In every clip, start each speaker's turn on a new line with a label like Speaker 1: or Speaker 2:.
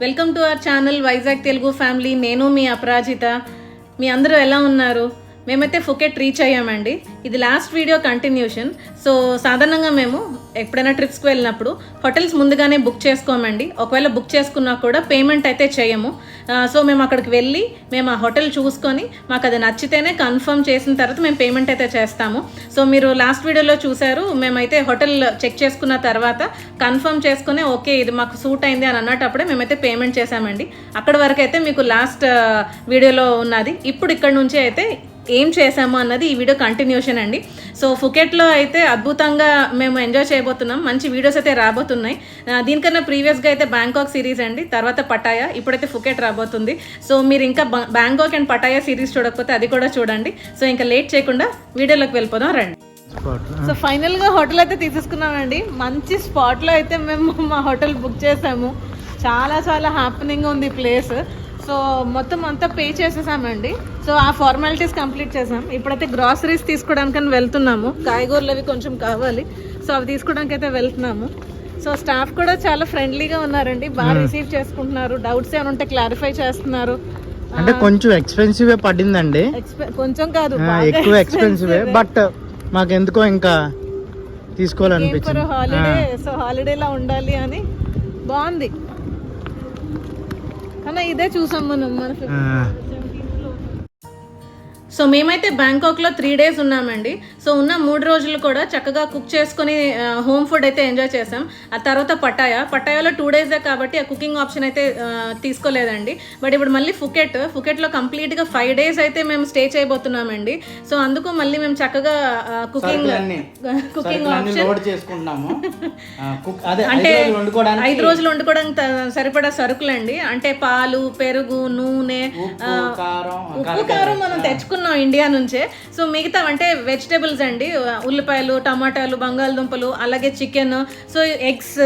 Speaker 1: Welcome to our channel Vizag Telugu family. నేను మీ అపరాజిత. మీ అందరూ ఎలా ఉన్నారు? మేమైతే ఫుకెట్ రీచ్ అయ్యామండి. ఇది లాస్ట్ వీడియో కంటిన్యూషన్. సో సాధారణంగా మేము ఎప్పుడైనా ట్రిప్స్కి వెళ్ళినప్పుడు హోటల్స్ ముందుగానే బుక్ చేసుకోమండి. ఒకవేళ బుక్ చేసుకున్నా కూడా పేమెంట్ అయితే చేయము. సో మేము అక్కడికి వెళ్ళి మేము ఆ హోటల్ చూసుకొని మాకు అది నచ్చితేనే కన్ఫర్మ్ చేసిన తర్వాత మేము పేమెంట్ అయితే చేస్తాము. సో మీరు లాస్ట్ వీడియోలో చూసారు, మేమైతే హోటల్ చెక్ చేసుకున్న తర్వాత కన్ఫర్మ్ చేసుకుని ఓకే ఇది మాకు సూట్ అయింది అని అన్నటప్పుడే మేమైతే పేమెంట్ చేసామండి. అక్కడి వరకు అయితే మీకు లాస్ట్ వీడియోలో ఉన్నది. ఇప్పుడు ఇక్కడ నుంచి అయితే ఏం చేసాము అన్నది ఈ వీడియో కంటిన్యూషన్ అండి. సో ఫుకెట్లో అయితే అద్భుతంగా మేము ఎంజాయ్ చేయబోతున్నాం. మంచి వీడియోస్ అయితే రాబోతున్నాయి. దీనికన్నా ప్రీవియస్గా అయితే బ్యాంకాక్ సిరీస్ అండి, తర్వాత పటాయా, ఇప్పుడైతే ఫుకెట్ రాబోతుంది. సో మీరు ఇంకా బ్యాంకాక్ అండ్ పటాయా సిరీస్ చూడకపోతే అది కూడా చూడండి. సో ఇంకా లేట్ చేయకుండా వీడియోలోకి వెళ్ళిపోదాం రండి. సో ఫైనల్గా హోటల్ అయితే తీసేసుకున్నామండి. మంచి స్పాట్లో అయితే మేము మా హోటల్ బుక్ చేసాము. చాలా చాలా హ్యాపీనింగ్ ఉంది ప్లేస్. సో మొత్తం అంతా పే చేసేసామండి. సో ఆ ఫార్మాలిటీస్ కంప్లీట్ చేసాం. ఇప్పుడైతే గ్రాసరీస్ తీసుకోవడానికని వెళ్తున్నాము. కాయగూరలు అవి కొంచెం కావాలి, సో అవి తీసుకోవడానికి అయితే వెళ్తున్నాము. సో స్టాఫ్ కూడా చాలా ఫ్రెండ్లీగా ఉన్నారండి, బాగా రిసీవ్ చేసుకుంటున్నారు. డౌట్స్ ఏమైనా ఉంటే క్లారిఫై చేస్తున్నారు.
Speaker 2: అంటే కొంచెం ఎక్స్పెన్సివ్ పడిందండి,
Speaker 1: కొంచెం కాదు
Speaker 2: ఎక్కువ ఎక్స్పెన్సివ్, బట్ మాకు ఎందుకో ఇంకా తీసుకోవాలనిపించింది.
Speaker 1: హాలిడే, సో హాలిడేలా ఉండాలి అని బాగుంది. కానీ ఇదే చూసాం మనం మన. సో మేమైతే బ్యాంకాక్లో 3 days ఉన్నామండి. సో ఉన్న 3 రోజులు కూడా చక్కగా కుక్ చేసుకొని హోమ్ ఫుడ్ అయితే ఎంజాయ్ చేసాం. ఆ తర్వాత పటాయాలో 2 days కాబట్టి ఆ కుకింగ్ ఆప్షన్ అయితే తీసుకోలేదండి. బట్ ఇప్పుడు మళ్ళీ ఫుకెట్లో కంప్లీట్గా 5 days అయితే మేము స్టే చేయబోతున్నామండి. సో అందుకు మళ్ళీ మేము చక్కగా కుకింగ్ అంటే 5 రోజులు వండుకోవడానికి సరిపడా సరుకులండి. అంటే పాలు, పెరుగు, నూనె, ఉప్పు, కారం మనం తెచ్చుకున్నాం ఇండియా నుంచే. సో మిగతా అంటే వెజిటేబుల్స్ అండి, ఉల్లిపాయలు, టమాటాలు, బంగాళదుంపలు, అలాగే చికెన్, సో ఎగ్స్,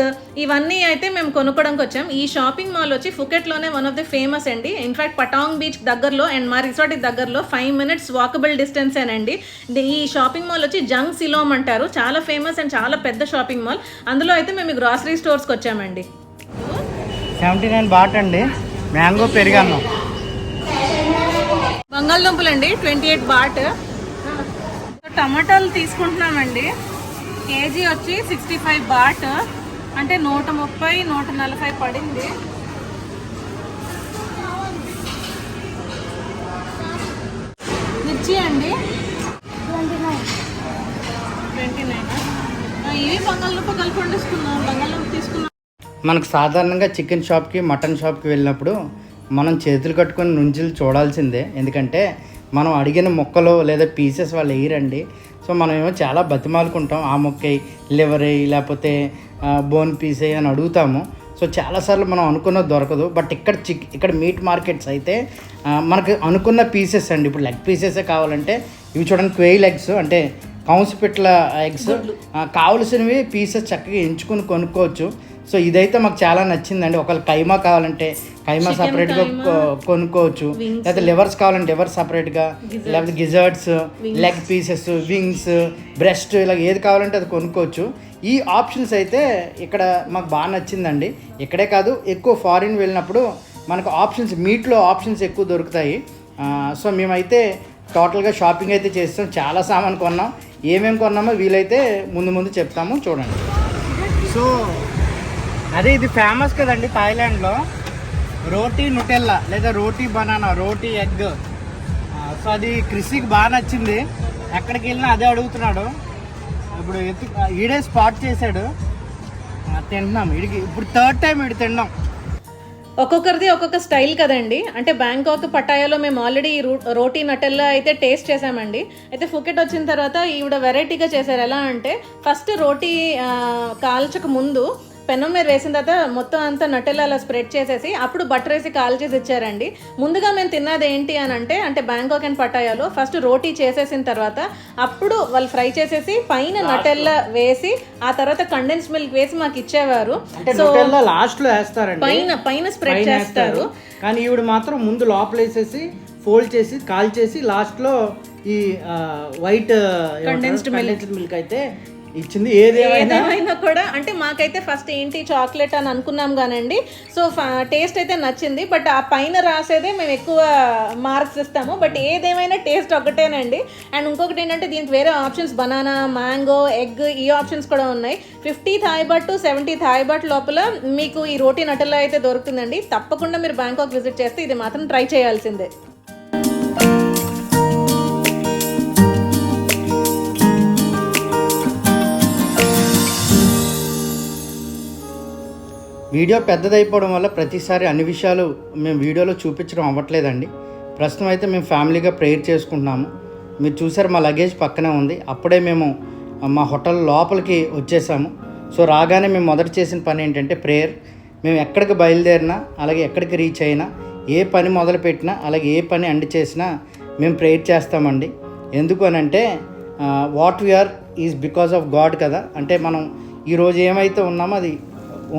Speaker 1: ఇవన్నీ అయితే మేము కొనుక్కోవడానికి వచ్చాం. ఈ షాపింగ్ మాల్ వచ్చి ఫుకెట్లోనే వన్ ఆఫ్ ది ఫేమస్ అండి. ఇన్ఫాక్ట్ పటాంగ్ బీచ్ దగ్గరలో అండ్ మా రిసార్ట్ దగ్గరలో 5 minutes వాకబుల్ డిస్టెన్స్ అండి. ఈ షాపింగ్ మాల్ వచ్చి జంగ్ సిలోమ్ అంటారు. చాలా ఫేమస్ అండ్ చాలా పెద్ద షాపింగ్ మాల్. అందులో అయితే మేము గ్రాసరీ స్టోర్స్కి వచ్చామండి.
Speaker 2: 79 బాట్ అండి. మ్యాంగో పెరిగాను.
Speaker 1: బంగాళదుంపలు అండి 28 బాట్. టమాటాలు తీసుకుంటున్నామండి. కేజీ వచ్చి 65 బాట్, అంటే 130, 140 పడింది. మిర్చి అండి 29. ఇవి బంగాళదుంప కలిపి వండుకున్నాం. బంగాళదుంప తీసుకున్నాం.
Speaker 2: మనకు సాధారణంగా చికెన్ షాప్కి, మటన్ షాప్కి వెళ్ళినప్పుడు మనం చేతులు కట్టుకొని నుంచులు చూడాల్సిందే. ఎందుకంటే మనం అడిగిన ముక్కలు లేదా పీసెస్ వాళ్ళు వేయరండి. సో మనం ఏమో చాలా బతిమాలుకుంటాం, ఆ ముక్క లివర్ లేకపోతే బోన్ పీస్ అని అడుగుతాము. సో చాలాసార్లు మనం అనుకున్నది దొరకదు. బట్ ఇక్కడ మీట్ మార్కెట్స్ అయితే మనకు అనుకున్న పీసెస్ అండి. ఇప్పుడు లెగ్ పీసెసే కావాలంటే ఇవి చూడండి, క్వేయిల్ ఎగ్స్ అంటే కౌన్సిపిట్ల ఎగ్స్, కావలసినవి పీసెస్ చక్కగా ఎంచుకొని కొనుక్కోవచ్చు. సో ఇదైతే మాకు చాలా నచ్చిందండి. ఒకవేళ కైమా కావాలంటే కైమా సపరేట్గా కొనుక్కోవచ్చు, లేకపోతే లివర్స్ కావాలంటే లివర్ సపరేట్గా, లేకపోతే గిజర్ట్స్, లెగ్ పీసెస్, వింగ్స్, బ్రెస్ట్, ఇలా ఏది కావాలంటే అది కొనుక్కోవచ్చు. ఈ ఆప్షన్స్ అయితే ఇక్కడ మాకు బాగా నచ్చిందండి. ఇక్కడే కాదు, ఎక్కువ ఫారిన్ వెళ్ళినప్పుడు మనకు ఆప్షన్స్, మీట్లో ఆప్షన్స్ ఎక్కువ దొరుకుతాయి. సో మేమైతే టోటల్గా షాపింగ్ అయితే చేస్తాం. చాలా సామాన్ కొన్నాం. ఏమేమి కొన్నామో వీలైతే ముందు చెప్తాము, చూడండి. సో అదే ఇది ఫేమస్ కదండి థాయిలాండ్లో, రోటీ నుటెల్లా లేదా రోటీ బనానా, రోటీ ఎగ్. సో అది క్రిస్కి బాగా నచ్చింది. ఎక్కడికి వెళ్ళినా అదే అడుగుతున్నాడు. ఇప్పుడు ఈడే స్పాట్ చేశాడు, తింటున్నాం. వీడికి ఇప్పుడు 3rd time వీడు తిన్నాం.
Speaker 1: ఒక్కొక్కరిది ఒక్కొక్క స్టైల్ కదండి. అంటే బ్యాంకాక్, పటాయాలో మేము ఆల్రెడీ రోటీ నటెల్లా అయితే టేస్ట్ చేసామండి. అయితే ఫుకెట్ వచ్చిన తర్వాత ఈవిడ వెరైటీగా చేశారు. ఎలా అంటే ఫస్ట్ రోటీ కాల్చక ముందు పెనం మీద వేసిన తర్వాత మొత్తం అంతా నటెల్లా అలా స్ప్రెడ్ చేసేసి అప్పుడు బటర్ వేసి కాల్ చేసి ఇచ్చారండి. ముందుగా మేము తిన్నది ఏంటి అని అంటే బ్యాంకాక్ అండ్ పటాయాలో ఫస్ట్ రోటీ చేసేసిన తర్వాత అప్పుడు వాళ్ళు ఫ్రై చేసేసి పైన నటెల్లా వేసి ఆ తర్వాత కండెన్స్ మిల్క్ వేసి మాకు ఇచ్చేవారు.
Speaker 2: సో లాస్ట్ లో వేస్తారండి,
Speaker 1: పైన స్ప్రెడ్ చేస్తారు.
Speaker 2: కానీ ఈవిడ మాత్రం ముందు లోపల వేసేసి ఫోల్డ్ చేసి కాల్ చేసి లాస్ట్ లో ఈ వైట్ కండెన్స్డ్ మిల్క్ అయితే ఇచ్చింది ఏదేమైనా
Speaker 1: ఏదేమైనా కూడా అంటే మాకైతే ఫస్ట్ ఏంటి చాక్లెట్ అని అనుకున్నాం కానండి. సో టేస్ట్ అయితే నచ్చింది, బట్ ఆ పైన రాసేదే మేము ఎక్కువ మార్క్స్ ఇస్తాము. బట్ ఏదేమైనా టేస్ట్ ఒకటేనండి. అండ్ ఇంకొకటి ఏంటంటే దీనికి వేరే ఆప్షన్స్ బనానా, మ్యాంగో, ఎగ్ ఈ ఆప్షన్స్ కూడా ఉన్నాయి. 50 Thai baht to 70 Thai baht లోపల మీకు ఈ రోటీ నటల్లో అయితే దొరుకుతుందండి. తప్పకుండా మీరు బ్యాంకాక్ విజిట్ చేస్తే ఇది మాత్రం ట్రై చేయాల్సిందే.
Speaker 2: వీడియో పెద్దదైపోవడం వల్ల ప్రతిసారి అన్ని విషయాలు మేము వీడియోలో చూపించడం అవ్వట్లేదండి. ప్రస్తుతం అయితే మేము ఫ్యామిలీగా ప్రేయర్ చేసుకుంటున్నాము. మీరు చూసారు మా లగేజ్ పక్కనే ఉంది. అప్పుడే మేము మా హోటల్ లోపలికి వచ్చేసాము. సో రాగానే మేము మొదట చేసిన పని ఏంటంటే ప్రేయర్. మేము ఎక్కడికి బయలుదేరినా, అలాగే ఎక్కడికి రీచ్ అయినా, ఏ పని మొదలుపెట్టినా, అలాగే ఏ పని ఎండ్ చేసినా మేము ప్రేయర్ చేస్తామండి. ఎందుకు అని అంటే what we're is because of God కదా. అంటే మనం ఈరోజు ఏమైతే ఉన్నామో అది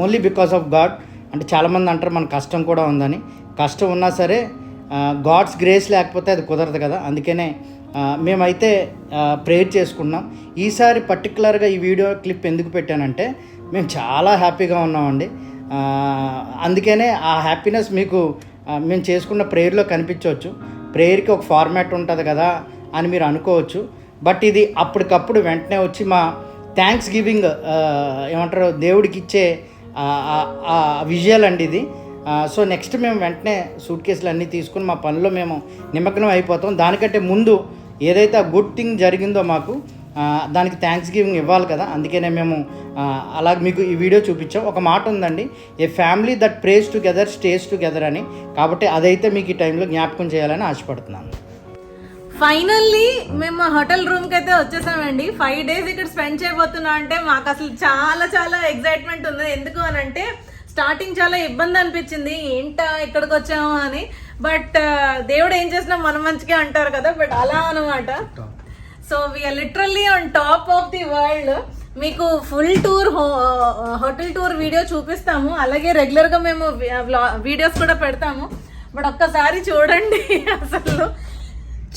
Speaker 2: ఓన్లీ బికాస్ ఆఫ్ గాడ్. అంటే చాలామంది అంటారు మన కష్టం కూడా ఉందని. కష్టం ఉన్నా సరే గాడ్స్ గ్రేస్ లేకపోతే అది కుదరదు కదా. అందుకనే మేమైతే ప్రేయర్ చేసుకున్నాం. ఈసారి పర్టికులర్గా ఈ వీడియో క్లిప్ ఎందుకు పెట్టానంటే మేము చాలా హ్యాపీగా ఉన్నామండి. అందుకనే ఆ హ్యాపీనెస్ మీకు మేము చేసుకున్న ప్రేయర్లో కనిపించవచ్చు. ప్రేయర్కి ఒక ఫార్మాట్ ఉంటుంది కదా అని మీరు అనుకోవచ్చు. బట్ ఇది అప్పటికప్పుడు వెంటనే వచ్చి మా థ్యాంక్స్ గివింగ్ ఏమంటారు దేవుడికి ఇచ్చే విజువల్ అండి ఇది. సో నెక్స్ట్ మేము వెంటనే సూట్ కేసులు అన్నీ తీసుకుని మా పనిలో మేము నిమగ్నం అయిపోతాం. దానికంటే ముందు ఏదైతే ఆ గుడ్ థింగ్ జరిగిందో మాకు దానికి థ్యాంక్స్ గివింగ్ ఇవ్వాలి కదా. అందుకనే మేము అలాగే మీకు ఈ వీడియో చూపించాం. ఒక మాట ఉందండి, a family that prays together stays together అని. కాబట్టి అదైతే మీకు ఈ టైంలో జ్ఞాపకం చేయాలని ఆశపడుతున్నాను.
Speaker 1: ఫైనల్లీ మేము మా హోటల్ రూమ్కి అయితే వచ్చేసామండి. 5 days ఇక్కడ స్పెండ్ చేయబోతున్నాం అంటే మాకు అసలు చాలా చాలా ఎగ్జైట్మెంట్ ఉంది. ఎందుకు అని అంటే స్టార్టింగ్ చాలా ఇబ్బంది అనిపించింది, ఏంటా ఇక్కడికి వచ్చాము అని. బట్ దేవుడు ఏం చేసినా మన మంచిగా అంటారు కదా. బట్ అలా అనమాట. So we're literally on top of the world. మీకు full tour hotel tour video చూపిస్తాము. అలాగే రెగ్యులర్గా మేము వీడియోస్ కూడా పెడతాము. బట్ ఒక్కసారి చూడండి, అసలు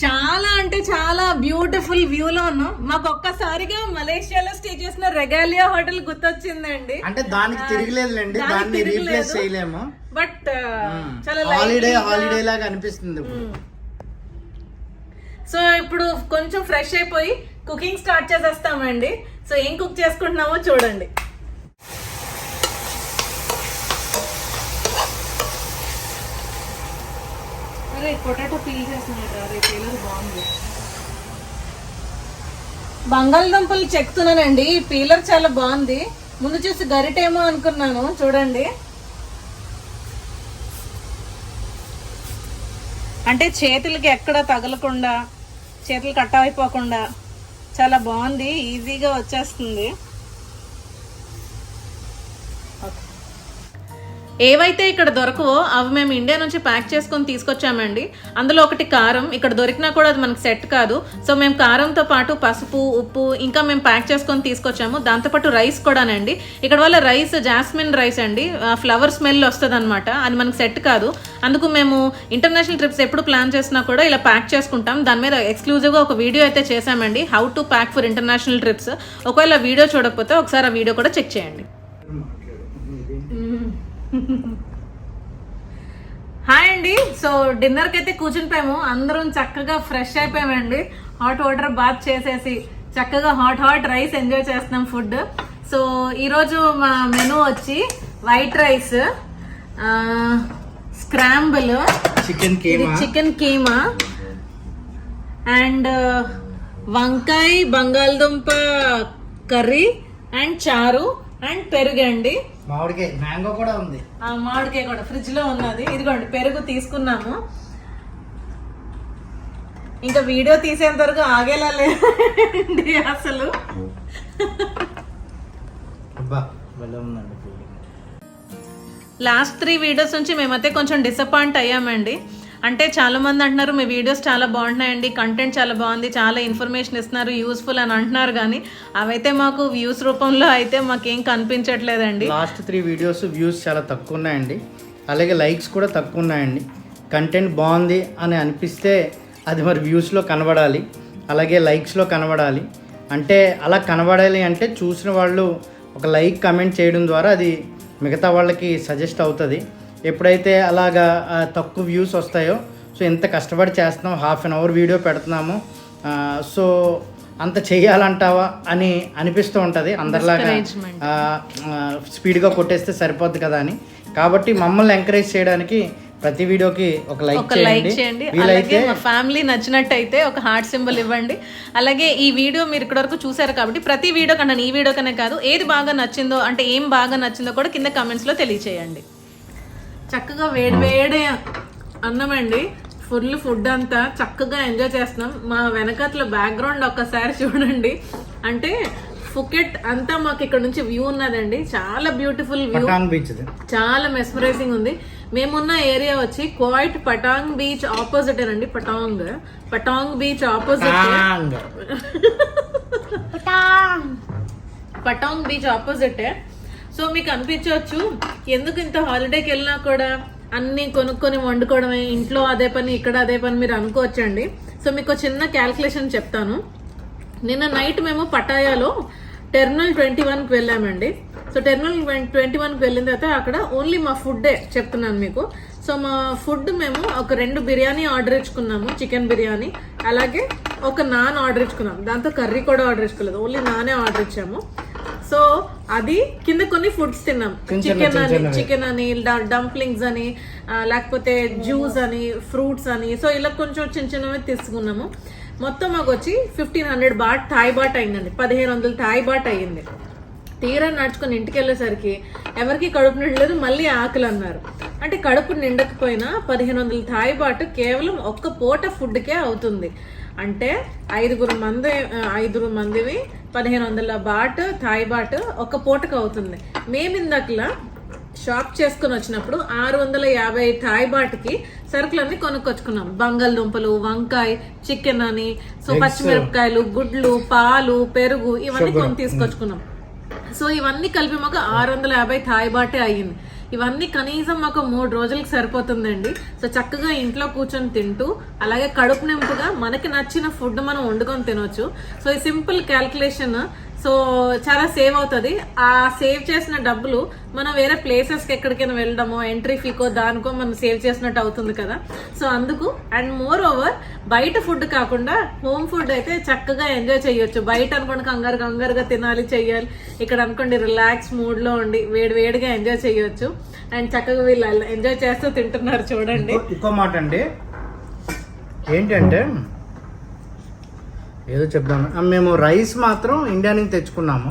Speaker 1: చాలా అంటే చాలా బ్యూటిఫుల్ వ్యూలో ఉన్నాం. మాకు ఒక్కసారిగా మలేషియాలో స్టే చేసిన రెగాలియా హోటల్ గుర్తొచ్చిందండి.
Speaker 2: అంటే దానికి తిరగలేదులేండి, దాన్ని రీప్లేస్ చేయలేము.
Speaker 1: బట్ చాలా
Speaker 2: హాలిడే లాగా అనిపిస్తుంది.
Speaker 1: సో ఇప్పుడు కొంచెం ఫ్రెష్ అయిపోయి కుకింగ్ స్టార్ట్ చేసేస్తామండి. సో ఏం కుక్ చేసుకుంటున్నామో చూడండి. అరే పొటాటో పీల్ చేస్తున్నాడు. అరే పీలర్ బాగుంది. బంగాళదుంపలు చెక్కుతున్నానండి. పీలర్ చాలా బాగుంది. ముందు చూసి గరిటేమో అనుకున్నాను, చూడండి. అంటే చేతులకి ఎక్కడ తగలకుండా, చేతులు కట్ట అయిపోకుండా చాలా బాగుంది. ఈజీగా వచ్చేస్తుంది. ఏవైతే ఇక్కడ దొరకవో అవి మేము ఇండియా నుంచి ప్యాక్ చేసుకొని తీసుకొచ్చామండి. అందులో ఒకటి కారం. ఇక్కడ దొరికినా కూడా అది మనకు సెట్ కాదు. సో మేము కారంతో పాటు పసుపు, ఉప్పు ఇంకా మేము ప్యాక్ చేసుకొని తీసుకొచ్చాము. దాంతోపాటు రైస్ కూడానండి. ఇక్కడ వల్ల రైస్ జాస్మిన్ రైస్ అండి, ఫ్లవర్ స్మెల్ వస్తుంది అనమాట. అది మనకు సెట్ కాదు. అందుకు మేము ఇంటర్నేషనల్ ట్రిప్స్ ఎప్పుడు ప్లాన్ చేసినా కూడా ఇలా ప్యాక్ చేసుకుంటాం. దాని మీద ఎక్స్క్లూజివ్గా ఒక వీడియో అయితే చేశామండి, how to pack for international trips. ఒకవేళ వీడియో చూడకపోతే ఒకసారి ఆ వీడియో కూడా చెక్ చేయండి. హాయ్ అండి. సో డిన్నర్కి అయితే కూర్చునిపోయాము. అందరం చక్కగా ఫ్రెష్ అయిపోయామండి. హాట్ వాటర్ బాత్ చేసేసి చక్కగా హాట్ రైస్ ఎంజాయ్ చేస్తున్నాం ఫుడ్. సో ఈరోజు మా మెనూ వచ్చి white rice, scramble, chicken keema and వంకాయ బంగాళదుంప కర్రీ అండ్ చారు అండ్ పెరుగు అండి.
Speaker 2: మామిడికాయ, మ్యాంగో కూడా ఉంది.
Speaker 1: మామిడికాయ కూడా ఫ్రిడ్జ్ లో ఉన్నది. ఇదిగోండి పెరుగు తీసుకున్నాము. ఇంకా వీడియో తీసేంత వరకు ఆగేలా లేదండి అసలు. లాస్ట్ 3 వీడియోస్ నుంచి మేమైతే కొంచెం డిసప్పాయింట్ అయ్యామండి. అంటే చాలా మంది అంటున్నారు మీ వీడియోస్ చాలా బాగుంటున్నాయండి, కంటెంట్ చాలా బాగుంది, చాలా ఇన్ఫర్మేషన్ ఇస్తున్నారు, యూస్ఫుల్ అని అంటున్నారు. కానీ అవైతే మాకు వ్యూస్ రూపంలో అయితే మాకేం కనిపించట్లేదండి.
Speaker 2: లాస్ట్ 3 వీడియోస్ వ్యూస్ చాలా తక్కువ ఉన్నాయండి. అలాగే లైక్స్ కూడా తక్కువ ఉన్నాయండి. కంటెంట్ బాగుంది అని అనిపిస్తే అది మరి వ్యూస్లో కనబడాలి, అలాగే లైక్స్లో కనబడాలి. అంటే అలా కనబడాలి అంటే చూసిన వాళ్ళు ఒక లైక్ కమెంట్ చేయడం ద్వారా అది మిగతా వాళ్ళకి సజెస్ట్ అవుతుంది. ఎప్పుడైతే అలాగా తక్కువ వ్యూస్ వస్తాయో సో ఎంత కష్టపడి చేస్తున్నాం, హాఫ్ అన్ అవర్ వీడియో పెడుతున్నాము, సో అంత చెయ్యాలంటావా అని అనిపిస్తూ ఉంటుంది. అందరిలాగా స్పీడ్గా కొట్టేస్తే సరిపోద్ది కదా అని. కాబట్టి మమ్మల్ని ఎంకరేజ్ చేయడానికి ప్రతి వీడియోకి ఒక లైక్ చేయండి.
Speaker 1: అలాగే మా ఫ్యామిలీ నచ్చినట్టయితే ఒక హార్ట్ సింబల్ ఇవ్వండి. అలాగే ఈ వీడియో మీరు ఇక్కడ వరకు చూసారు కాబట్టి ప్రతి వీడియో కన్నా ఈ వీడియో కన్నా కాదు, ఏది బాగా నచ్చిందో అంటే ఏం బాగా నచ్చిందో కూడా కింద కమెంట్స్లో తెలియచేయండి. చక్కగా వేడి అన్నం అండి, ఫుడ్ అంతా చక్కగా ఎంజాయ్ చేస్తున్నాం. మా వెనకట్ల బ్యాక్గ్రౌండ్ ఒక్కసారి చూడండి. అంటే ఫుకెట్ అంతా మాకు ఇక్కడ నుంచి వ్యూ ఉన్నదండి, చాలా బ్యూటిఫుల్ వ్యూ, చాలా మెస్మరైజింగ్ ఉంది. మేమున్న ఏరియా వచ్చి క్వైట్ పటాంగ్ బీచ్ ఆపోజిట్ అండి. పటాంగ్ beach opposite, పటాంగ్ beach opposite. So మీకు అనిపించవచ్చు ఎందుకు ఇంత హాలిడేకి వెళ్ళినా కూడా అన్ని కొనుక్కొని వండుకోవడమే, ఇంట్లో అదే పని ఇక్కడ అదే పని మీరు అనుకోవచ్చండి. సో మీకు చిన్న క్యాల్కులేషన్ చెప్తాను. నిన్న నైట్ మేము పటాయాలో టెర్మినల్ 21కి వెళ్ళామండి. సో టెర్మినల్ 21కి వెళ్ళిన తర్వాత అక్కడ ఓన్లీ మా ఫుడ్డే చెప్తున్నాను మీకు. సో మా ఫుడ్ మేము ఒక 2 బిర్యానీ ఆర్డర్ ఇచ్చుకున్నాము, చికెన్ బిర్యానీ, అలాగే ఒక నాన్ ఆర్డర్ ఇచ్చుకున్నాము. దాంతో కర్రీ కూడా ఆర్డర్ ఇచ్చుకోలేదు, ఓన్లీ నానే ఆర్డర్ ఇచ్చాము. సో అది కింద కొన్ని ఫుడ్స్ తిన్నాం, చికెన్ అని డంప్లింగ్స్ అని లేకపోతే జ్యూస్ అని ఫ్రూట్స్ అని, సో ఇలా కొంచెం చిన్నవి తీసుకున్నాము. మొత్తం మాకు వచ్చి 1500 బాట్ థాయ్ బాట్ అయిందండి, 1500 థాయ్ బాట్ అయ్యింది. తీరా నడుచుకొని ఇంటికి వెళ్ళేసరికి ఎవరికి కడుపు నిండలేదు, మళ్ళీ ఆకలి అన్నారు. అంటే కడుపు నిండకపోయినా 1500 థాయ్ బాట్ కేవలం ఒక్క పూట ఫుడ్కే అవుతుంది. అంటే 5 మందివి 1500 బాట్ థాయ్ బాట్ ఒక్క పూటకు అవుతుంది. మేము ఇందాకలా షాప్ చేసుకుని వచ్చినప్పుడు 650 థాయ్ బాట్కి సరుకులన్నీ కొనుక్కొచ్చుకున్నాం. బంగాళదుంపలు, వంకాయ, చికెన్ అని, సో పచ్చిమిరపకాయలు, గుడ్లు, పాలు, పెరుగు ఇవన్నీ కొని తీసుకొచ్చుకున్నాం. సో ఇవన్నీ కలిపి మాకు 650 థాయ్ బాటే అయ్యింది. ఇవన్నీ కనీసం మాకు 3 రోజులకి సరిపోతుందండి. సో చక్కగా ఇంట్లో కూర్చొని తింటూ అలాగే కడుపు నింపుగా మనకి నచ్చిన ఫుడ్ మనం వండుకొని తినొచ్చు. సో ఈ సింపుల్ క్యాల్కులేషన్ సో చాలా సేవ్ అవుతుంది. ఆ సేవ్ చేసిన డబ్బులు మనం వేరే ప్లేసెస్కి ఎక్కడికైనా వెళ్ళడమో, ఎంట్రీ ఫీకో దానికో మనం సేవ్ చేసినట్టు అవుతుంది కదా. సో అందుకు అండ్ మోర్ ఓవర్ బయట ఫుడ్ కాకుండా హోమ్ ఫుడ్ అయితే చక్కగా ఎంజాయ్ చేయొచ్చు. బయట అనుకోండి కంగారుగా తినాలి చెయ్యాలి, ఇక్కడ అనుకోండి రిలాక్స్ మూడ్లో ఉండి వేడిగా ఎంజాయ్ చేయొచ్చు. అండ్ చక్కగా వీళ్ళు ఎంజాయ్ చేస్తూ తింటున్నారు చూడండి.
Speaker 2: ఇంకో మాట అండి ఏంటంటే ఏదో చెప్దాము, మేము రైస్ మాత్రం ఇండియా నుంచి తెచ్చుకున్నాము.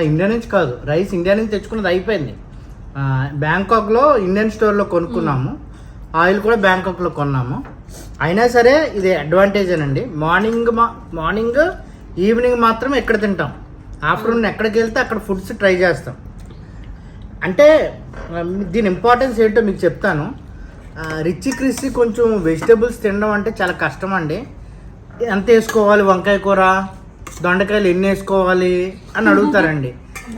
Speaker 2: ఇండియా నుంచి కాదు, రైస్ ఇండియా నుంచి తెచ్చుకున్నది అయిపోయింది. బ్యాంకాక్లో ఇండియన్ స్టోర్లో కొనుక్కున్నాము, ఆయిల్ కూడా బ్యాంకాక్లో కొన్నాము. అయినా సరే ఇది అడ్వాంటేజేనండి. మార్నింగ్ ఈవినింగ్ మాత్రం ఎక్కడ తింటాం, ఆఫ్టర్నూన్ ఎక్కడికి వెళ్తే అక్కడ ఫుడ్స్ ట్రై చేస్తాం. అంటే దీని ఇంపార్టెన్స్ ఏంటో మీకు చెప్తాను. రిచ్ కొంచెం వెజిటేబుల్స్ తినడం అంటే చాలా కష్టం అండి. ఎంత వేసుకోవాలి, వంకాయ కూర, దొండకాయలు ఎన్ని వేసుకోవాలి అని అడుగుతారండి.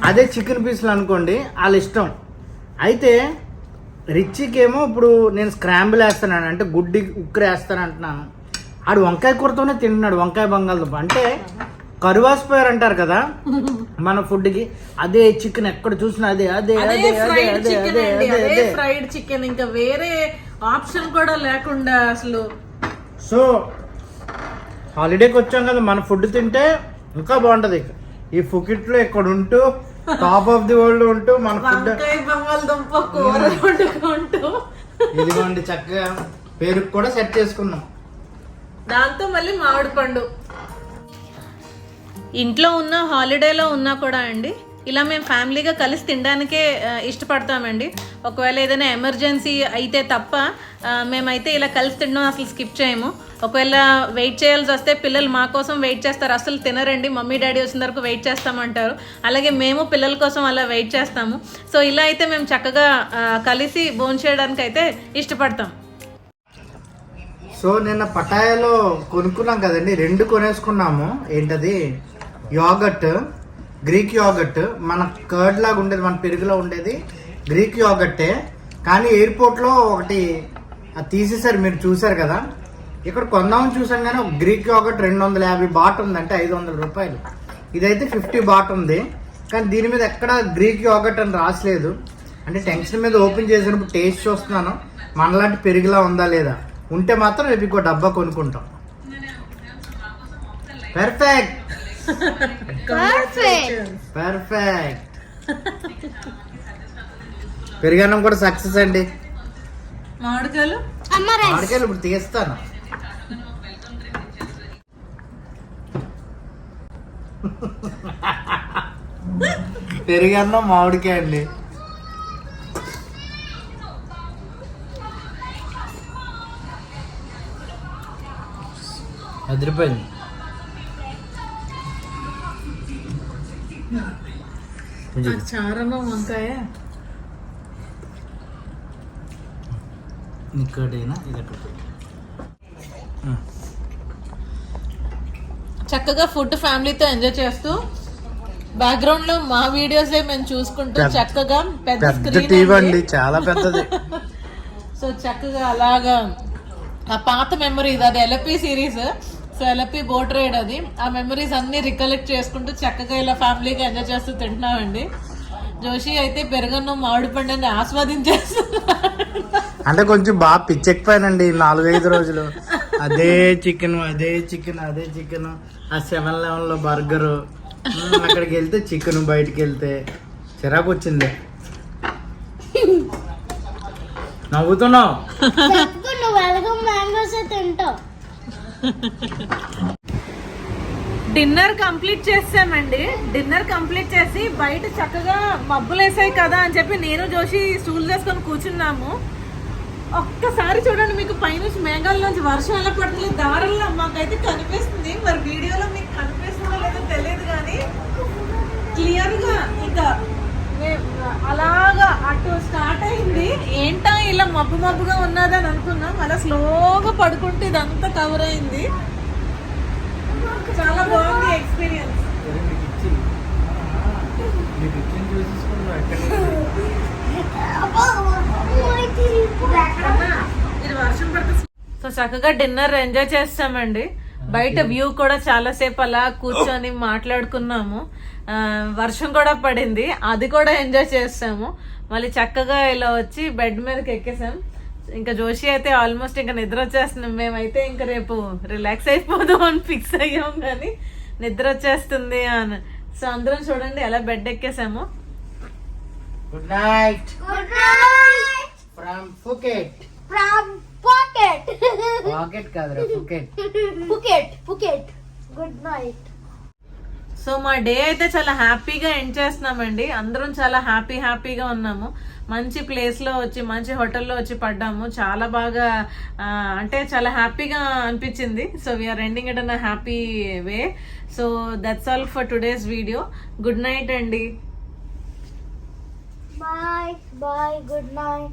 Speaker 2: అదే చికెన్ పీసులు అనుకోండి వాళ్ళ ఇష్టం. అయితే రిచ్కి ఏమో ఇప్పుడు నేను స్క్రాంబుల్ వేస్తాను అంటే గుడ్డి ఉక్కరు వేస్తాను అంటున్నాను, ఆడు వంకాయ కూరతోనే తింటున్నాడు, వంకాయ బంగాళదుంప. అంటే కరువాసిపోయారు అంటారు కదా మన ఫుడ్కి. అదే చికెన్ ఎక్కడ చూసినా అదే అదే అదే
Speaker 1: అదే ఫ్రైడ్ చికెన్, ఇంకా వేరే ఆప్షన్ కూడా లేకుండా అసలు.
Speaker 2: సో హాలిడేకి వచ్చాం కదా, మన ఫుడ్ తింటే ఇంకా బాగుంటది. ఈ ఫుకెట్లో ఇక్కడ ఉంటూ టాప్ ఆఫ్ ది వరల్డ్ ఉంటూ మన ఫుడ్ ఇదిగోండి చక్కగా పేరుకు కూడా సెట్ చేసుకున్నాం.
Speaker 1: దాంతో మళ్ళీ మామిడి పండు. ఇంట్లో ఉన్న హాలిడేలో ఉన్నా కూడా అండి ఇలా మేము ఫ్యామిలీగా కలిసి తినడానికే ఇష్టపడతామండి. ఒకవేళ ఏదైనా ఎమర్జెన్సీ అయితే తప్ప మేమైతే ఇలా కలిసి తినడం అసలు స్కిప్ చేయము. ఒకవేళ వెయిట్ చేయాల్సి వస్తే పిల్లలు మా కోసం వెయిట్ చేస్తారు, అసలు తినరండి, మమ్మీ డాడీ వచ్చిన వరకు వెయిట్ చేస్తామంటారు. అలాగే మేము పిల్లల కోసం అలా వెయిట్ చేస్తాము. సో ఇలా అయితే మేము చక్కగా కలిసి భోంచేయడానికి అయితే ఇష్టపడతాం.
Speaker 2: సో నిన్న పటాయాలో కొనుక్కున్నాం కదండి, 2 కొనేసుకున్నాము. ఏంటది, యోగట్, గ్రీక్ యోగట్. మన కర్డ్ లాగా ఉండేది, మన పెరుగులో ఉండేది గ్రీక్ యోగట్టే. కానీ ఎయిర్పోర్ట్లో ఒకటి తీసేసారు, మీరు చూసారు కదా. ఇక్కడ కొందామని చూసాం కానీ ఒక గ్రీక్ యోగర్ట్ 250 బాట్ ఉందంటే 500 రూపాయలు. ఇదైతే 50 బాట్ ఉంది, కానీ దీని మీద ఎక్కడ గ్రీక్ యోగర్ట్ అని రాసలేదు. అంటే టెన్షన్ మీద ఓపెన్ చేసినప్పుడు టేస్ట్ చూస్తున్నాను, మనలాంటి పెరిగిలా ఉందా లేదా. ఉంటే మాత్రం రేపు ఇంకో డబ్బా కొనుక్కుంటాం. Perfect perfect. పెరిగన్నం కూడా సక్సెస్ అండి.
Speaker 1: మామిడికాయలు
Speaker 2: ఇప్పుడు తీస్తాను. పెరిగన్నం మామిడికాయ అండి. అదిరిపోయింది.
Speaker 1: చారను వంకాయ
Speaker 2: ఇక్కడైనా ఇది
Speaker 1: చక్కగా ఫుడ్ ఫ్యామిలీతో ఎంజాయ్ చేస్తూ బ్యాక్గ్రౌండ్ లో మా వీడియోస్ మేము చూసుకుంటూ చక్కగా పెద్ద
Speaker 2: టీవీ అండి, చాలా పెద్దది.
Speaker 1: సో చక్కగా అలాగా ఆ పాత మెమరీస్, అది LAP series, so LAP boat ride, అది ఆ మెమరీస్ అన్ని రికలెక్ట్ చేసుకుంటూ చక్కగా ఇలా ఫ్యామిలీగా ఎంజాయ్ చేస్తూ తింటున్నామండి. జోషి అయితే పెరుగన్నం మామిడి పండుని ఆస్వాదించేస్తున్నారు.
Speaker 2: అంటే కొంచెం బాగా పిచ్చెక్కిపోయానండి 4-5 రోజులు. అదే చికెన్ అదే చికెన్ అదే చికెన్, ఆ 7-Eleven బర్గరు, అక్కడికి వెళ్తే చికెన్, బయటికి వెళ్తే చిరాకు వచ్చింది. నవ్వుతున్నావు. డిన్నర్ కంప్లీట్ చేసామండి. డిన్నర్ కంప్లీట్ చేసి బయట చక్కగా మబ్బులు వేసాయి కదా అని చెప్పి నేను జోషి స్టూల్ వేసుకొని కూర్చున్నాము. ఒక్కసారి చూడండి, మీకు పైనుంచి మేఘాల్లోంచి వర్షం ఎలా పడుతుంది దారుల్లో మాకైతే కనిపిస్తుంది. మరి వీడియోలో మీకు కనిపిస్తుందో లేదో తెలియదు కానీ క్లియర్ గా ఇంకా అలాగా అటు స్టార్ట్ అయింది. ఏంటా ఇలా మబ్బు మబ్బుగా ఉన్నదని అనుకున్నాం, అలా స్లోగా పడుకుంటే ఇదంతా కవర్ అయింది. చాలా బాగుంది ఎక్స్పీరియన్స్. సో చక్కగా డిన్నర్ ఎంజాయ్ చేస్తామండి. బయట వ్యూ కూడా చాలా సేపు అలా కూర్చొని మాట్లాడుకున్నాము. వర్షం కూడా పడింది, అది కూడా ఎంజాయ్ చేస్తాము. మళ్ళీ చక్కగా ఇలా వచ్చి బెడ్ మీదకి ఎక్కేసాం. ఇంకా జోషి అయితే ఆల్మోస్ట్ ఇంకా నిద్ర వచ్చేస్తున్నాం. మేమైతే ఇంకా రేపు రిలాక్స్ అయిపోదాం అని ఫిక్స్ అయ్యాం, కానీ నిద్ర వచ్చేస్తుంది అని. సో అందరం చూడండి ఎలా బెడ్ ఎక్కేసాము. Good night. Good night from Phuket. From Phuket. Phuket కాదురా, Phuket. Phuket Phuket. Good night. So మా డే అయితే చాలా హ్యాపీగా ఎండ్ చేస్తున్నామండి. అందరం చాలా హ్యాపీగా ఉన్నాము. మంచి ప్లేస్ లో వచ్చి, మంచి హోటల్లో వచ్చి పడ్డాము. చాలా బాగా అంటే చాలా హ్యాపీగా అనిపించింది. So we're ending it in a happy way. So that's all for today's video. Good night అండి.
Speaker 3: Bye. Bye. Good night.